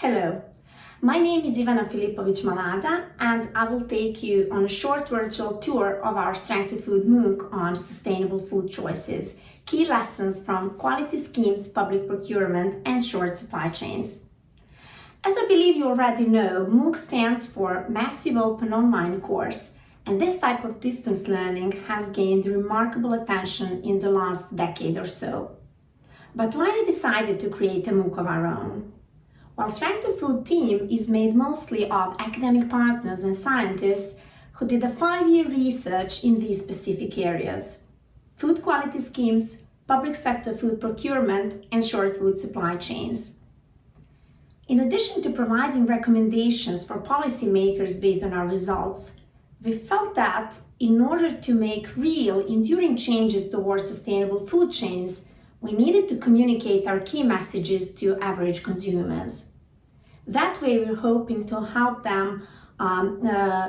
Hello, my name is Ivana Filipovic Malada and I will take you on a short virtual tour of our Strength2Food MOOC on sustainable food choices, key lessons from quality schemes, public procurement and short supply chains. As I believe you already know, MOOC stands for Massive Open Online Course, and this type of distance learning has gained remarkable attention in the last decade or so. But why we decided to create a MOOC of our own? While Strength2Food team is made mostly of academic partners and scientists who did a 5-year research in these specific areas: food quality schemes, public sector food procurement, and short food supply chains. In addition to providing recommendations for policymakers based on our results, we felt that in order to make real, enduring changes towards sustainable food chains, we needed to communicate our key messages to average consumers. That way, we're hoping to help them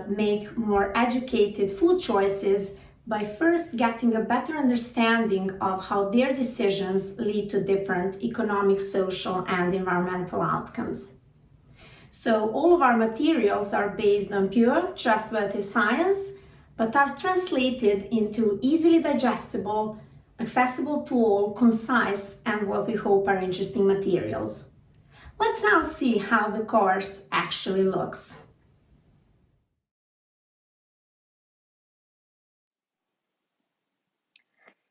make more educated food choices by first getting a better understanding of how their decisions lead to different economic, social, and environmental outcomes. So all of our materials are based on pure, trustworthy science, but are translated into easily digestible, accessible to all, concise, and what we hope are interesting materials. Let's now see how the course actually looks.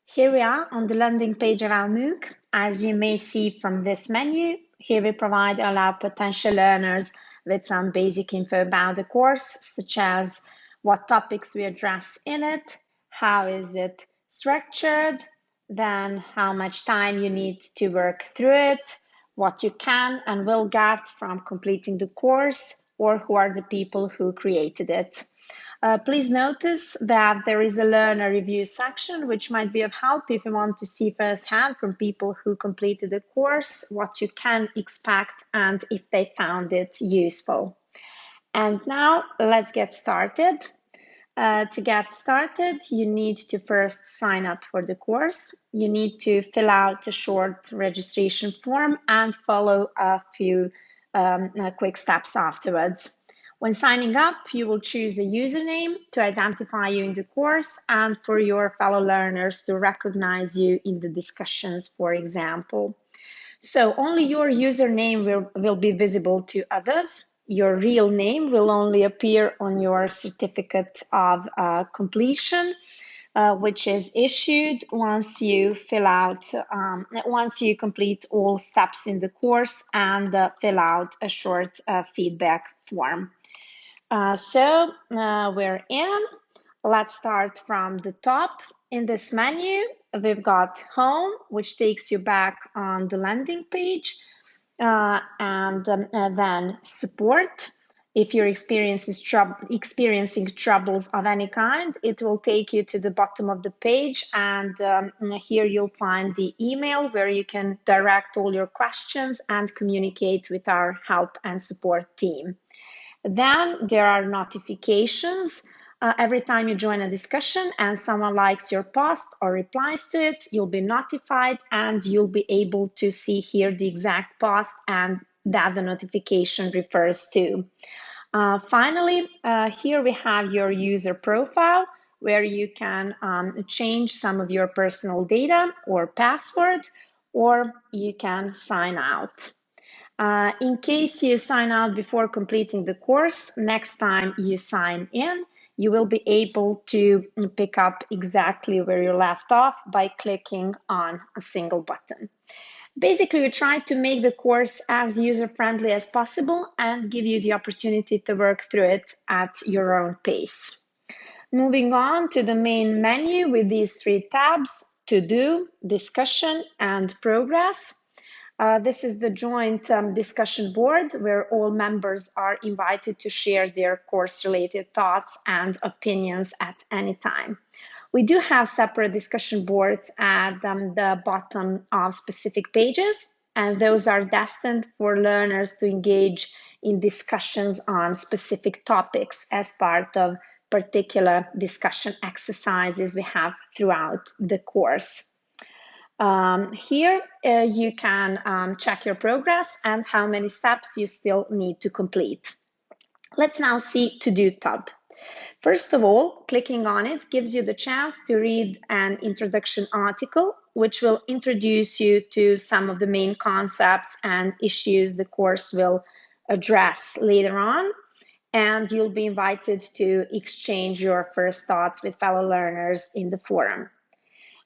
Here we are on the landing page of our MOOC. As you may see from this menu, here we provide all our potential learners with some basic info about the course, such as what topics we address in it, how is it structured, then how much time you need to work through it, what you can and will get from completing the course, or who are the people who created it. Please notice that there is a learner review section, which might be of help if you want to see firsthand from people who completed the course what you can expect and if they found it useful. And now let's get started. To get started, you need to first sign up for the course. You need to fill out a short registration form and follow a few quick steps afterwards. When signing up, you will choose a username to identify you in the course and for your fellow learners to recognize you in the discussions, for example. So only your username will be visible to others. Your real name will only appear on your certificate of completion, which is issued once you once you complete all steps in the course and fill out a short feedback form. So we're in. Let's start from the top. In this menu, we've got Home, which takes you back on the landing page, and then Support. If you're experiencing troubles of any kind, it will take you to the bottom of the page, and here you'll find the email where you can direct all your questions and communicate with our help and support team. Then there are notifications. Every time you join a discussion and someone likes your post or replies to it, you'll be notified and you'll be able to see here the exact post and that the notification refers to. Finally, here we have your user profile where you can change some of your personal data or password, or you can sign out. In case you sign out before completing the course, next time you sign in, you will be able to pick up exactly where you left off by clicking on a single button. Basically, we try to make the course as user-friendly as possible and give you the opportunity to work through it at your own pace. Moving on to the main menu with these 3 tabs: To Do, Discussion, and Progress. This is the joint discussion board where all members are invited to share their course-related thoughts and opinions at any time. We do have separate discussion boards at the bottom of specific pages, and those are destined for learners to engage in discussions on specific topics as part of particular discussion exercises we have throughout the course. Here you can check your progress and how many steps you still need to complete. Let's now see To-Do tab. First of all, clicking on it gives you the chance to read an introduction article, which will introduce you to some of the main concepts and issues the course will address later on. And you'll be invited to exchange your first thoughts with fellow learners in the forum.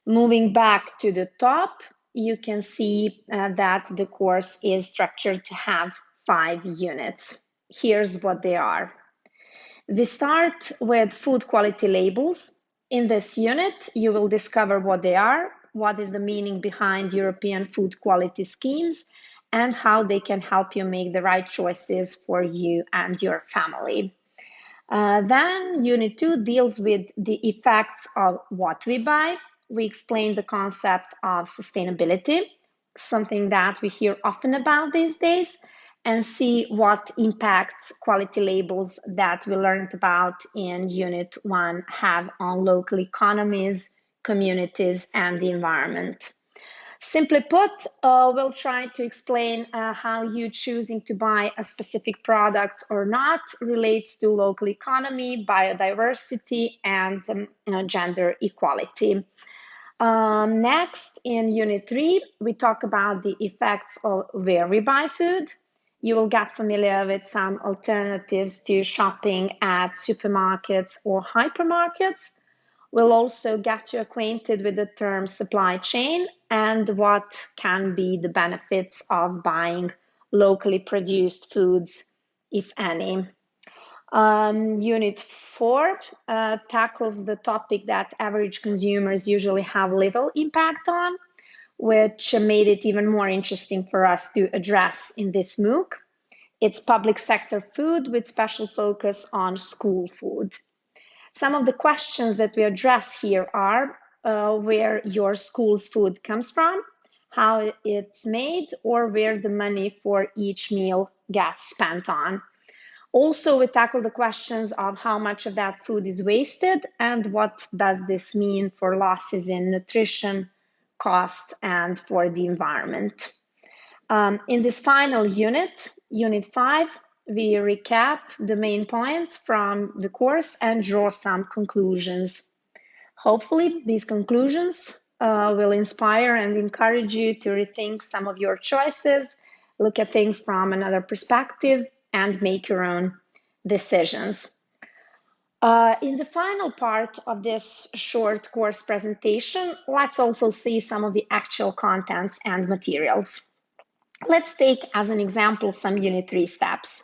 Moving back to the top, you can see that the course is structured to have 5 units. Here's what they are. We start with food quality labels. In this unit, you will discover what they are, what is the meaning behind European food quality schemes, and how they can help you make the right choices for you and your family. Then Unit 2 deals with the effects of what we buy. We explain the concept of sustainability, something that we hear often about these days, and see what impacts quality labels that we learned about in Unit 1 have on local economies, communities, and the environment. Simply put, we'll try to explain how you choosing to buy a specific product or not relates to local economy, biodiversity, and gender equality. Next, in Unit 3, we talk about the effects of where we buy food. You will get familiar with some alternatives to shopping at supermarkets or hypermarkets. We'll also get you acquainted with the term supply chain and what can be the benefits of buying locally produced foods, if any. Unit 4 tackles the topic that average consumers usually have little impact on, which made it even more interesting for us to address in this MOOC. It's public sector food with special focus on school food. Some of the questions that we address here are where your school's food comes from, how it's made, or where the money for each meal gets spent on. Also, we tackle the questions of how much of that food is wasted and what does this mean for losses in nutrition, cost, and for the environment. In this final unit, Unit 5, we recap the main points from the course and draw some conclusions. Hopefully, these conclusions will inspire and encourage you to rethink some of your choices, look at things from another perspective, and make your own decisions. In the final part of this short course presentation, let's also see some of the actual contents and materials. Let's take as an example some Unit 3 steps.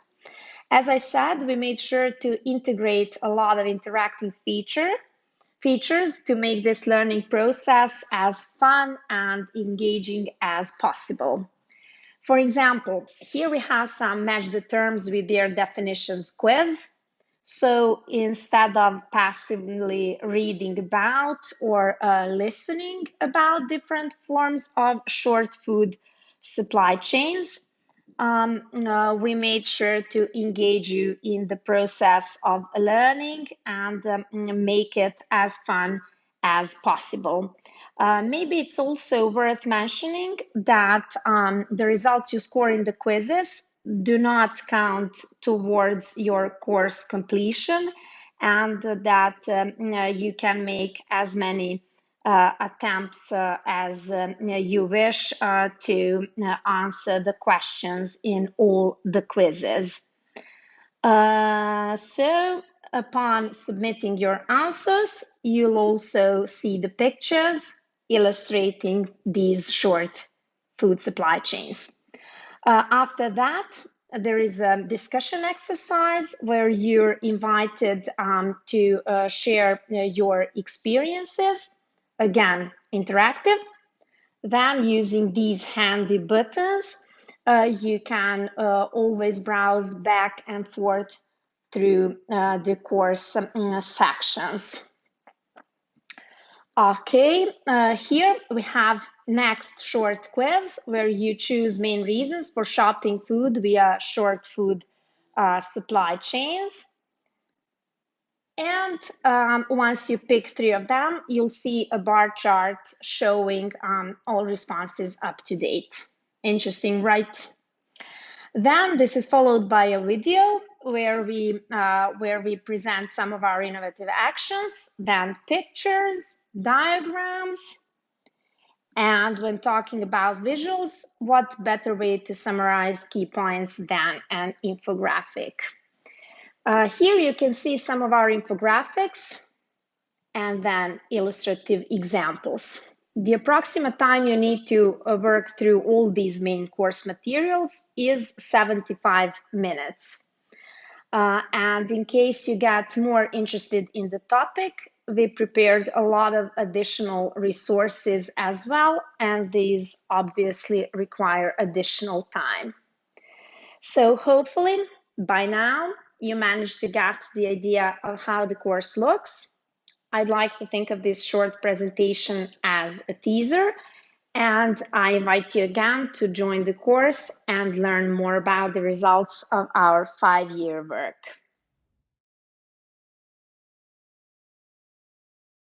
As I said, we made sure to integrate a lot of interactive features to make this learning process as fun and engaging as possible. For example, here we have some match the terms with their definitions quiz. So instead of passively reading about or listening about different forms of short food supply chains, we made sure to engage you in the process of learning and make it as fun as possible. Maybe it's also worth mentioning that the results you score in the quizzes do not count towards your course completion, and that you can make as many attempts as you wish to answer the questions in all the quizzes. So upon submitting your answers, you'll also see the pictures illustrating these short food supply chains. After that, there is a discussion exercise where you're invited to share your experiences. Again, interactive. Then using these handy buttons, you can always browse back and forth through the course sections. Okay, here we have next short quiz where you choose main reasons for shopping food via short food supply chains. And once you pick 3 of them, you'll see a bar chart showing all responses up to date. Interesting, right? Then this is followed by a video where we present some of our innovative actions, then pictures, diagrams, and when talking about visuals, what better way to summarize key points than an infographic? Here you can see some of our infographics and then illustrative examples. The approximate time you need to work through all these main course materials is 75 minutes. And in case you get more interested in the topic, we prepared a lot of additional resources as well, and these obviously require additional time. So hopefully by now you managed to get the idea of how the course looks. I'd like to think of this short presentation as a teaser, and I invite you again to join the course and learn more about the results of our 5-year work.